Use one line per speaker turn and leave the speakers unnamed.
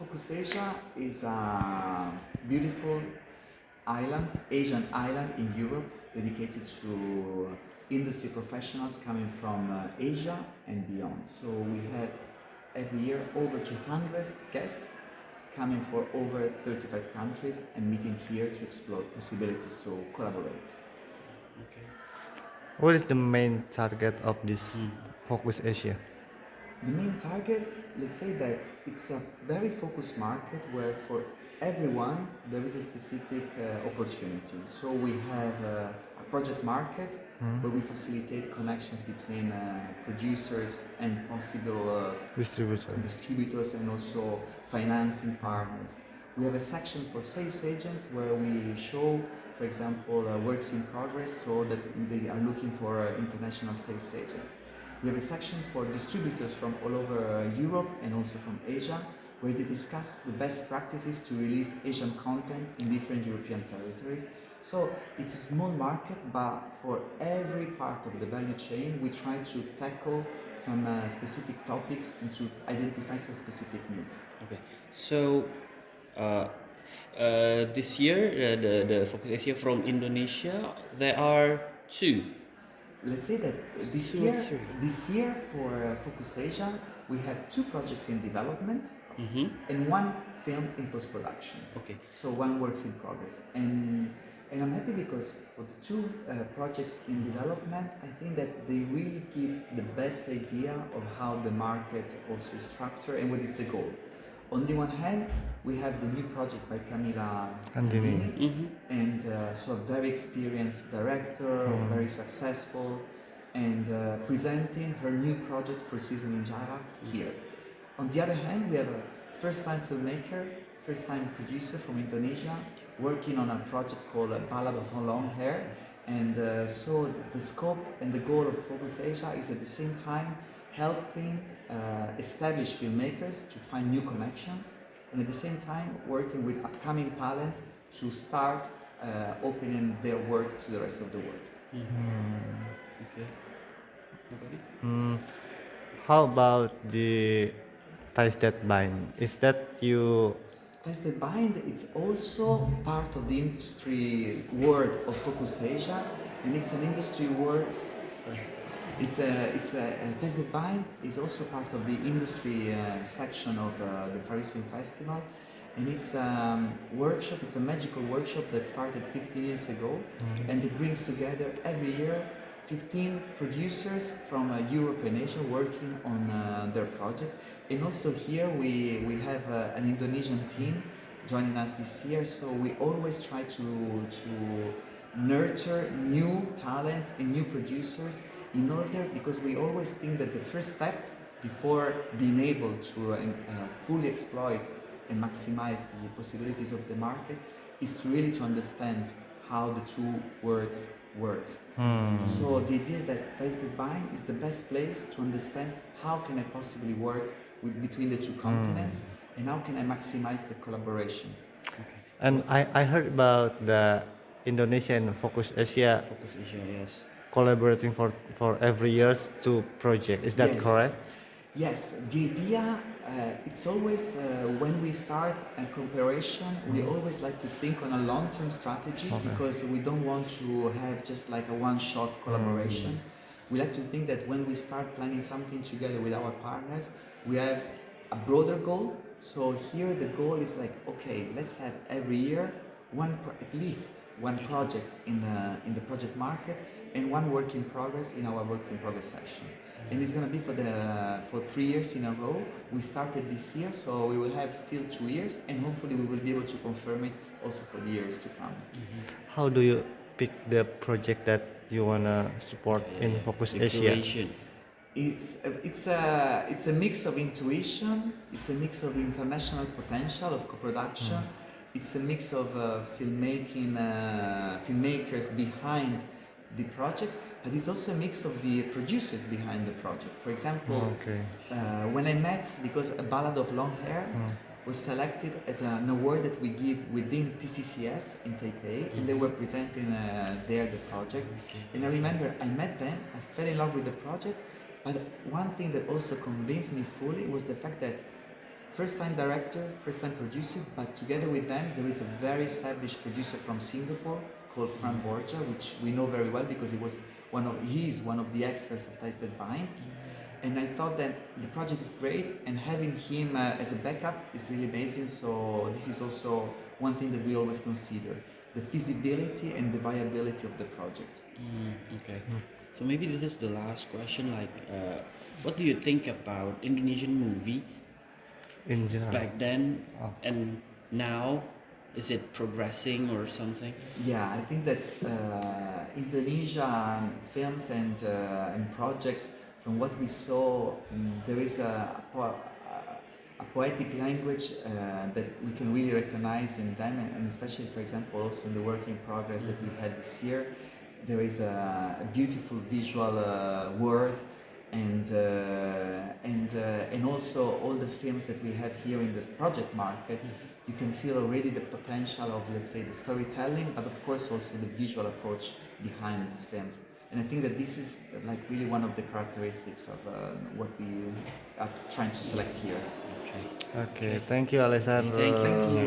Focus Asia is a beautiful island, Asian island in Europe, dedicated to industry professionals coming from Asia and beyond. So we have every year over 200 guests coming for over 35 countries and meeting here to explore possibilities to collaborate.
Okay.
What is the main target of this Focus Asia?
The main target, let's say that it's a very focused market where for everyone there is a specific opportunity. So we have a project market where we facilitate connections between producers and possible
Distributor.
distributors and also financing partners. We have a section for sales agents where we show, for example, works in progress so that they are looking for international sales agents. We have a section for distributors from all over Europe and also from Asia, where they discuss the best practices to release Asian content in different European territories. So it's a small market, but for every part of the value chain, we try to tackle some specific topics and to identify some specific needs.
Okay. So, this year, the Focus Asia from Indonesia, there are two.
Let's say that this
Two or
year,
three.
this year for Focus Asia, we have two projects in development
Mm-hmm.
and one film in post-production.
Okay.
So one works in progress. And I'm happy because for the two projects in development, I think that they really give the best idea of how the market also is structured and what is the goal. On the one hand, we have the new project by Camila
Andini.
Andini, and so a very experienced director, very successful, and presenting her new project for Season in Java here. On the other hand, we have a first-time filmmaker, first-time producer from Indonesia, working on a project called Ballad of Long Hair. And so the scope and the goal of Focus Asia is at the same time helping established filmmakers to find new connections, and at the same time working with upcoming talents to start opening their work to the rest of the world.
Okay. Nobody?
How about the ties that bind? Is that you?
Ties that bind, it's also part of the industry world of Focus Asia, and it's an industry world. Ties that bind is also part of the industry section of the Paris Film Festival, and it's a workshop. It's a magical workshop that started 15 years ago, and it brings together every year 15 producers from Europe and Asia working on their projects. And also here we have an Indonesian team joining us this year, so we always try to nurture new talents and new producers in order, because we always think that the first step before being able to fully exploit and maximize the possibilities of the market is to really to understand how the two words works. So the idea is that Ties That Bind is the best place to understand how can I possibly work between the two continents and how can I maximize the collaboration.
And I heard about the Indonesian Focus Asia
Focus Asia, yes.
collaborating for every year's two project. Is that
Yes.
correct?
Yes, the idea, it's always when we start a cooperation, we always like to think on a long-term strategy, because we don't want to have just like a one-shot collaboration. We like to think that when we start planning something together with our partners, we have a broader goal. So here the goal is like, okay, let's have every year at least one project in the project market and one work in progress in our works in progress section. And it's gonna be for 3 years in a row. We started this year, so we will have still 2 years, and hopefully we will be able to confirm it also for the years to come.
How do you pick the project that you wanna support in Focus
The
Asia?
curation.
It's a mix of intuition. It's a mix of international potential of co-production. It's a mix of filmmakers behind the projects, but it's also a mix of the producers behind the project. For example, when I met, because A Ballad of Long Hair was selected as an award that we give within TCCF in Taipei, and they were presenting there the project. And I remember I met them, I fell in love with the project, but one thing that also convinced me fully was the fact that first time director, first time producer, but together with them there is a very established producer from Singapore called Fran Borja, which we know very well because he is one of the experts of Ties That Bind. And I thought that the project is great, and having him as a backup is really amazing. So this is also one thing that we always consider: the feasibility and the viability of the project.
Okay. So maybe this is the last question. Like, what do you think about Indonesian movie
in general?
back then and now? Is it progressing or something?
Yeah, I think that Indonesian films and projects, from what we saw, there is a poetic language that we can really recognize in them, and especially, for example, also in the work in progress that we had this year, there is a beautiful visual world, and also all the films that we have here in the project market. You can feel already the potential of, let's say, the storytelling, but of course also the visual approach behind these films. And I think that this is like really one of the characteristics of what we are trying to select here.
Okay.
Okay, thank you, Alessandro.
Thank you.